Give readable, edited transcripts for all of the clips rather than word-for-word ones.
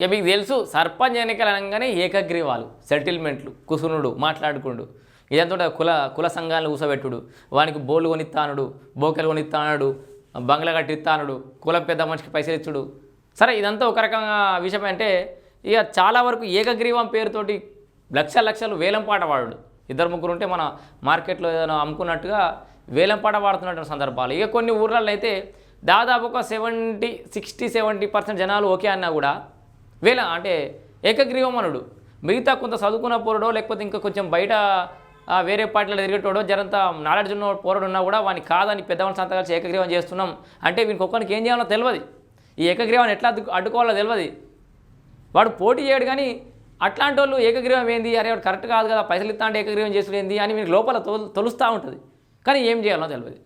ఇక మీకు తెలుసు సర్పంచ్ ఎన్నికలు అనగానే ఏకగ్రీవాలు సెటిల్మెంట్లు కుసునుడు మాట్లాడుకుండు ఇదంతా కుల సంఘాలను ఊసబెట్టుడు వానికి బోర్లు కొనిస్తానుడు బోకెలు కొనిస్తానుడు బంగ్లా కట్టిస్తానుడు కులం పెద్ద మనిషికి పైసలు ఇచ్చుడు సరే ఇదంతా ఒక రకంగా విషయం అంటే ఇక చాలా వరకు ఏకగ్రీవం పేరుతోటి లక్షలు వేలం పాట వాడు ఇద్దరు ముగ్గురు ఉంటే మన మార్కెట్లో ఏదైనా అమ్ముకున్నట్టుగా వేలం పాట వాడుతున్నటువంటి సందర్భాలు ఇక కొన్ని ఊర్లలో అయితే దాదాపు ఒక 60-70% జనాలు ఓకే అన్నా కూడా అంటే ఏకగ్రీవం అనుడు మిగతా కొంత చదువుకున్న పోరడో లేకపోతే ఇంకా కొంచెం బయట వేరే పార్టీలో తిరిగేటోడో జరంత నాలెడ్జ్ ఉన్న పోరడు ఉన్నా కూడా వాని కాదని పెద్దవాళ్ళ సంత కలిసి ఏకగ్రీవం చేస్తున్నాం అంటే వీనికి ఒక్కరికి ఏం చేయాలో తెలియదు ఈ ఏకగ్రీవాన్ని ఎట్లా అడ్డుకోవాలో తెలియదు వాడు పోటీ చేయడు కానీ అట్లాంటి వాళ్ళు ఏకగ్రీవం ఏంది అరే వాడు కరెక్ట్ కాదు కదా పైసలు ఇస్తా అంటే ఏకగ్రీవం చేసుడు ఏంది అని మీకు లోపల తొలుస్తూ ఉంటుంది కానీ ఏం చేయాలో తెలియదు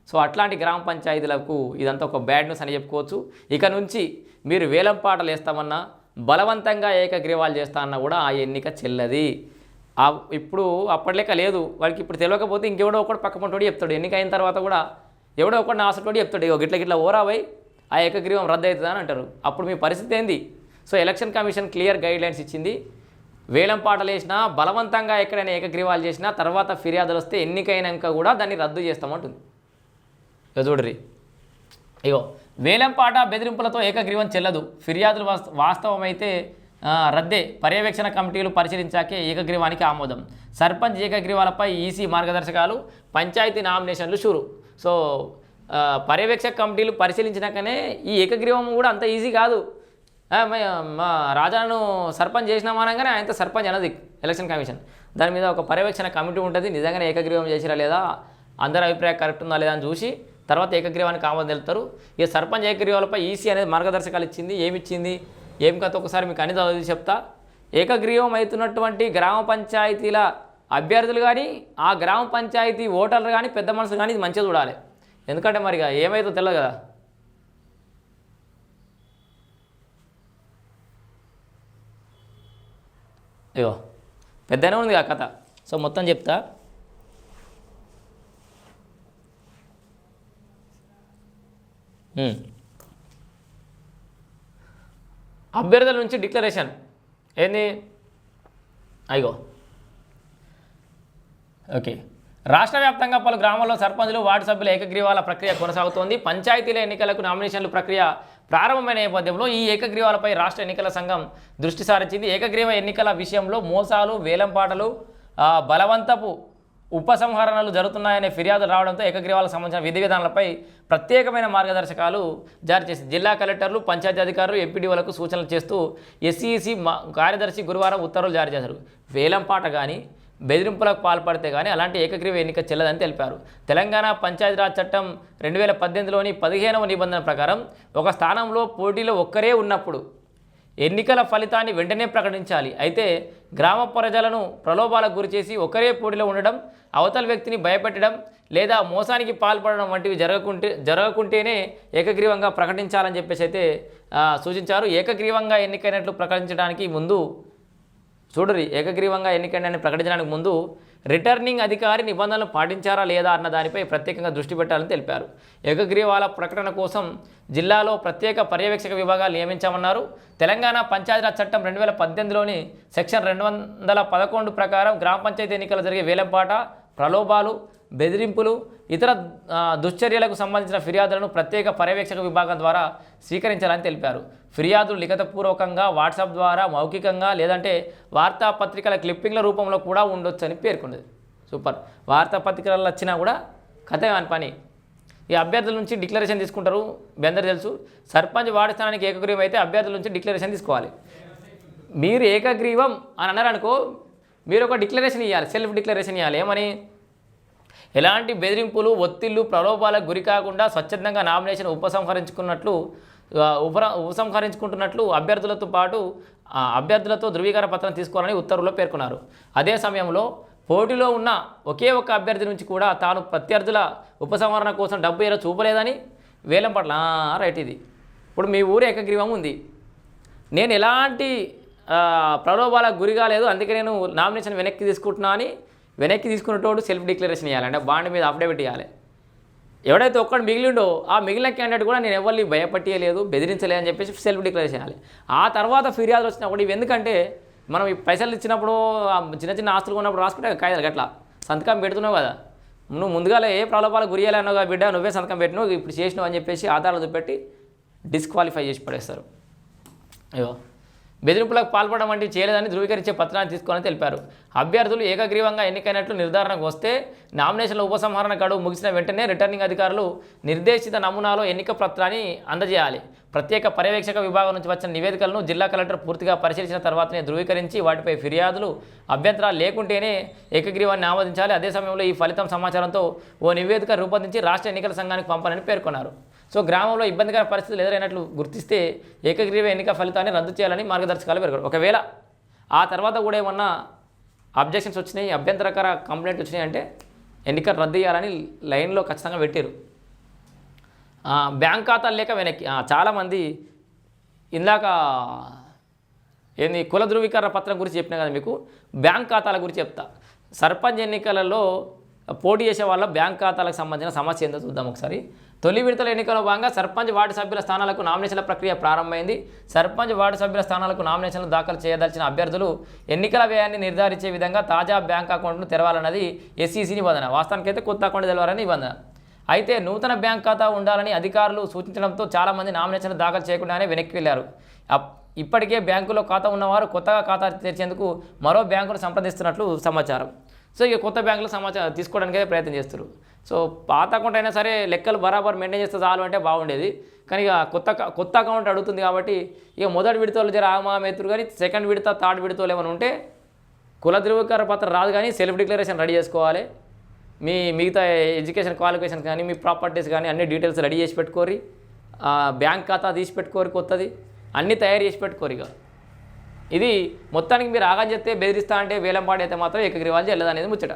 సో అట్లాంటి గ్రామ పంచాయతీలకు ఇదంతా ఒక బ్యాడ్ న్యూస్ అని చెప్పుకోవచ్చు ఇక నుంచి మీరు వేలం పాటలు వేస్తామన్నా బలవంతంగా ఏకగ్రీవాలు చేస్తా అన్నా కూడా ఆ ఎన్నిక చెల్లది ఇప్పుడు అప్పటిలేక లేదు వాడికి ఇప్పుడు తెలియకపోతే ఇంకెవడో ఒకటి పక్కపంటోడు చెప్తాడు ఎన్నిక అయిన తర్వాత కూడా ఎవడో ఒకటి నా ఆసటోడు చెప్తాడు ఇగో గిట్ల ఓరావై ఆ ఏకగ్రీవం రద్దు అవుతుందని అంటారు అప్పుడు మీ పరిస్థితి ఏంది so election commission clear guidelines ఇచ్చింది వేలం పాటలు వేసినా బలవంతంగా ఎక్కడైనా ఏకగ్రీవాలు చేసినా తర్వాత ఫిర్యాదులు వస్తే ఎన్నికైనాక కూడా దాన్ని రద్దు చేస్తామంటుంది చూడరి ఇగో వేలంపాట బెదిరింపులతో ఏకగ్రీవం చెల్లదు ఫిర్యాదులు వాస్తవమైతే రద్దే పర్యవేక్షణ కమిటీలు పరిశీలించాకే ఏకగ్రీవానికి ఆమోదం సర్పంచ్ ఏకగ్రీవాలపై ఈసీ మార్గదర్శకాలు పంచాయతీ నామినేషన్లు షురు సో పర్యవేక్షక కమిటీలు పరిశీలించినాకనే ఈ ఏకగ్రీవం కూడా అంత ఈజీ కాదు మా రాజాను సర్పంచ్ చేసినామనగానే ఆయనతో సర్పంచ్ అన్నది ఎలక్షన్ కమిషన్ దాని మీద ఒక పర్యవేక్షణ కమిటీ ఉంటుంది నిజంగానే ఏకగ్రీవం చేసిరా లేదా అందరి అభిప్రాయం కరెక్ట్ ఉందా లేదా అని చూసి తర్వాత ఏకగ్రీవానికి ఆమోదం తెలుపుతారు ఇక సర్పంచ్ ఏకగ్రీవాలపై ఈసీ అనేది మార్గదర్శకాలు ఇచ్చింది ఏమిచ్చింది ఏం కథ ఒకసారి మీకు అన్ని చదివి చెప్తా ఏకగ్రీవం అవుతున్నటువంటి గ్రామ పంచాయతీల అభ్యర్థులు కానీ ఆ గ్రామ పంచాయతీ ఓటర్లు కానీ పెద్ద మనుషులు కానీ ఇది మంచిగా చూడాలి ఎందుకంటే మరి ఏమైతే తెలియదు కదా అయ్యో పెద్దనే ఉంది ఆ కథ సో మొత్తం చెప్తా అభ్యర్థుల నుంచి డిక్లరేషన్ ఏంది అయ్యో ఓకే రాష్ట్ర వ్యాప్తంగా పలు గ్రామాల్లో సర్పంచులు వార్డు సభ్యుల ఏకగ్రీవాల ప్రక్రియ కొనసాగుతోంది పంచాయతీల ఎన్నికలకు నామినేషన్ల ప్రక్రియ ప్రారంభమైన నేపథ్యంలో ఈ ఏకగ్రీవాలపై రాష్ట్ర ఎన్నికల సంఘం దృష్టి సారించింది ఏకగ్రీవ ఎన్నికల విషయంలో మోసాలు వేలంపాటలు బలవంతపు ఉపసంహరణలు జరుగుతున్నాయనే ఫిర్యాదులు రావడంతో ఏకగ్రీవాలకు సంబంధించిన విధి విధానాలపై ప్రత్యేకమైన మార్గదర్శకాలు జారీ చేసింది జిల్లా కలెక్టర్లు పంచాయతీ అధికారులు ఎంపీడీఓలకు సూచనలు చేస్తూ ఎస్ఈసి కార్యదర్శి గురువారం ఉత్తర్వులు జారీ చేశారు వేలంపాట కానీ బెదిరింపులకు పాల్పడితే కానీ అలాంటి ఏకగ్రీవ ఎన్నిక చెల్లదని తెలిపారు తెలంగాణ పంచాయతీరాజ్ చట్టం 2018లోని 15వ నిబంధన ప్రకారం ఒక స్థానంలో పోటీలో ఒక్కరే ఉన్నప్పుడు ఎన్నికల ఫలితాన్ని వెంటనే ప్రకటించాలి అయితే గ్రామ ప్రజలను ప్రలోభాలకు గురిచేసి ఒకరే పోటీలో ఉండడం అవతల వ్యక్తిని భయపెట్టడం లేదా మోసానికి పాల్పడడం వంటివి జరగకుంటేనే ఏకగ్రీవంగా ప్రకటించాలని చెప్పేసి అయితే సూచించారు ఏకగ్రీవంగా ఎన్నికైనట్లు ప్రకటించడానికి ముందు చూడరి ఏకగ్రీవంగా ఎన్నికైన ప్రకటించడానికి ముందు రిటర్నింగ్ అధికారి నిబంధనలు పాటించారా లేదా అన్న దానిపై ప్రత్యేకంగా దృష్టి పెట్టాలని తెలిపారు ఏకగ్రీవాల ప్రకటన కోసం జిల్లాలో ప్రత్యేక పర్యవేక్షక విభాగాలు నియమించామన్నారు తెలంగాణ పంచాయతీరాజ్ చట్టం 2018లోని సెక్షన్ 211 ప్రకారం గ్రామ పంచాయతీ ఎన్నికలు జరిగే వేలంపాట ప్రలోభాలు బెదిరింపులు ఇతర దుశ్చర్యలకు సంబంధించిన ఫిర్యాదులను ప్రత్యేక పర్యవేక్షక విభాగం ద్వారా స్వీకరించాలని తెలిపారు ఫిర్యాదులు లిఖితపూర్వకంగా వాట్సాప్ ద్వారా మౌఖికంగా లేదంటే వార్తాపత్రికల క్లిప్పింగ్ల రూపంలో కూడా ఉండొచ్చని పేర్కొన్నది సూపర్ వార్తాపత్రికలలో వచ్చినా కూడా కథ అని పని ఈ అభ్యర్థుల నుంచి డిక్లరేషన్ తీసుకుంటారు మీ అందరూ తెలుసు సర్పంచ్ వార్డు స్థానానికి ఏకగ్రీవం అయితే అభ్యర్థుల నుంచి డిక్లరేషన్ తీసుకోవాలి మీరు ఏకగ్రీవం అని అన్నారనుకో మీరు ఒక డిక్లరేషన్ ఇవ్వాలి సెల్ఫ్ డిక్లరేషన్ ఇవ్వాలి ఏమని ఎలాంటి బెదిరింపులు ఒత్తిళ్లు ప్రలోభాలకు గురి కాకుండా స్వచ్ఛందంగా నామినేషన్ ఉపసంహరించుకుంటున్నట్లు అభ్యర్థులతో ధృవీకరణ పత్రం తీసుకోవాలని ఉత్తర్వుల్లో పేర్కొన్నారు అదే సమయంలో పోటీలో ఉన్న ఒకే ఒక్క అభ్యర్థి నుంచి కూడా తాను ప్రత్యర్థుల ఉపసంహరణ కోసం డబ్బు ఏదో చూపలేదని వేలం పట్ల రైట్ ఇది ఇప్పుడు మీ ఊరు ఏకగ్రీవం ఉంది నేను ఎలాంటి ప్రలోభాలకు గురి కాలేదు అందుకే నేను నామినేషన్ వెనక్కి తీసుకుంటున్నా అని వెనక్కి తీసుకునేటోడు సెల్ఫ్ డిక్లరేషన్ ఇవ్వాలి అంటే బాండ్ మీద అఫిడవిట్ ఇవ్వాలి ఎవడైతే ఒక్కడు మిగిలిండో ఆ మిగిలిన క్యాండిడేట్ కూడా నేను ఎవరిని భయపట్టియలేదు బెదిరించలేదు అని చెప్పేసి సెల్ఫ్ డిక్లేర్ చేయాలి. ఆ తర్వాత ఫిర్యాదులు వచ్చినప్పుడు ఇవి ఎందుకంటే మనం ఈ పైసలు ఇచ్చినప్పుడు చిన్న చిన్న ఆస్తులు కొన్నప్పుడు రాసుకుంటే కాయలు గట్లా సంతకం పెడుతున్నావు కదా, నువ్వు ముందుగా ఏ ప్రలోభాలకు గురి చేయాలన్నావు బిడ్డ, నువ్వే సంతకం పెట్టినావు ఇప్పుడు చేసినావు అని చెప్పేసి ఆధారాలు చూపెట్టి డిస్క్వాలిఫై చేసి పడేస్తారు. అయ్యో బెదిరింపులకు పాల్పడడం వంటివి చేయలేదని ధృవీకరించే పత్రాన్ని తీసుకోవాలని తెలిపారు. అభ్యర్థులు ఏకగ్రీవంగా ఎన్నికైనట్లు నిర్ధారణకు వస్తే నామినేషన్ల ఉపసంహరణ గడువు ముగిసిన వెంటనే రిటర్నింగ్ అధికారులు నిర్దేశిత నమూనాలో ఎన్నిక పత్రాన్ని అందజేయాలి. ప్రత్యేక పర్యవేక్షక విభాగం నుంచి వచ్చిన నివేదికలను జిల్లా కలెక్టర్ పూర్తిగా పరిశీలించిన తర్వాతనే ధృవీకరించి వాటిపై ఫిర్యాదులు అభ్యంతరాలు లేకుంటేనే ఏకగ్రీవాన్ని ఆమోదించాలి. అదే సమయంలో ఈ ఫలితం సమాచారంతో ఓ నివేదిక రూపొందించి రాష్ట్ర ఎన్నికల సంఘానికి పంపాలని పేర్కొన్నారు. సో గ్రామంలో ఇబ్బందికర పరిస్థితులు ఎదురైనట్లు గుర్తిస్తే ఏకగ్రీవ ఎన్నిక ఫలితాన్ని రద్దు చేయాలని మార్గదర్శకాలు పేర్కొన్నారు. ఒకవేళ ఆ తర్వాత కూడా ఏమన్నా అబ్జెక్షన్స్ వచ్చినాయి, అభ్యంతరకర కంప్లైంట్ వచ్చినాయి అంటే ఎన్నికలు రద్దు చేయాలని లైన్లో ఖచ్చితంగా పెట్టారు. బ్యాంక్ ఖాతాలు లేక వెనక్కి చాలామంది ఇందాక ఏంది కుల ధృవీకరణ పత్రం గురించి చెప్పినా కదా మీకు, బ్యాంక్ ఖాతాల గురించి చెప్తా. సర్పంచ్ ఎన్నికలలో పోటీ చేసే వాళ్ళ బ్యాంక్ ఖాతాలకు సంబంధించిన సమస్య ఏందో చూద్దాం ఒకసారి. తొలి విడతల ఎన్నికల్లో భాగంగా సర్పంచ్ వార్డు సభ్యుల స్థానాలకు నామినేషన్ల ప్రక్రియ ప్రారంభమైంది. సర్పంచ్ వార్డు సభ్యుల స్థానాలకు నామినేషన్లు దాఖలు చేయదలిచిన అభ్యర్థులు ఎన్నికల వ్యయాన్ని నిర్ధారించే విధంగా తాజా బ్యాంక్ అకౌంట్ను తెరవాలన్నది ఎస్ఈసీ నిబంధన. వాస్తవానికైతే కొత్త అకౌంట్ తెలవాలని నిబంధన. అయితే నూతన బ్యాంక్ ఖాతా ఉండాలని అధికారులు సూచించడంతో చాలామంది నామినేషన్లు దాఖలు చేయకుండానే వెనక్కి వెళ్లారు. ఇప్పటికే బ్యాంకులో ఖాతా ఉన్నవారు కొత్తగా ఖాతా తెరిచేందుకు మరో బ్యాంకును సంప్రదిస్తున్నట్లు సమాచారం. సో ఇక కొత్త బ్యాంకులో సమాచారం తీసుకోవడానికే ప్రయత్నం చేస్తారు. సో పాత అకౌంట్ అయినా సరే లెక్కలు బరాబర్ మెయింటైన్ చేస్తే చాలు అంటే బాగుండేది. కానీ ఇక కొత్త అకౌంట్ అడుగుతుంది కాబట్టి ఇక మొదటి విడతలు జర ఆమామెత్తురు, కానీ సెకండ్ విడత థర్డ్ విడతలు ఏమైనా ఉంటే కుల ధృవీకరణ పత్రం రాదు కానీ సెల్ఫ్ డిక్లరేషన్ రెడీ చేసుకోవాలి. మిగతా ఎడ్యుకేషన్ క్వాలిఫికేషన్స్ కానీ మీ ప్రాపర్టీస్ కానీ అన్ని డీటెయిల్స్ రెడీ చేసి పెట్టుకోరి, బ్యాంక్ ఖాతా తీసి పెట్టుకోరి, కొత్తది అన్నీ తయారు చేసి పెట్టుకోరు. ఇక ఇది మొత్తానికి మీరు ఆగం చెప్తే బెదిరిస్తా అంటే వేలంపాడి అయితే మాత్రం ఏకగ్రీవాలు చెల్లదు అనేది ముచ్చట.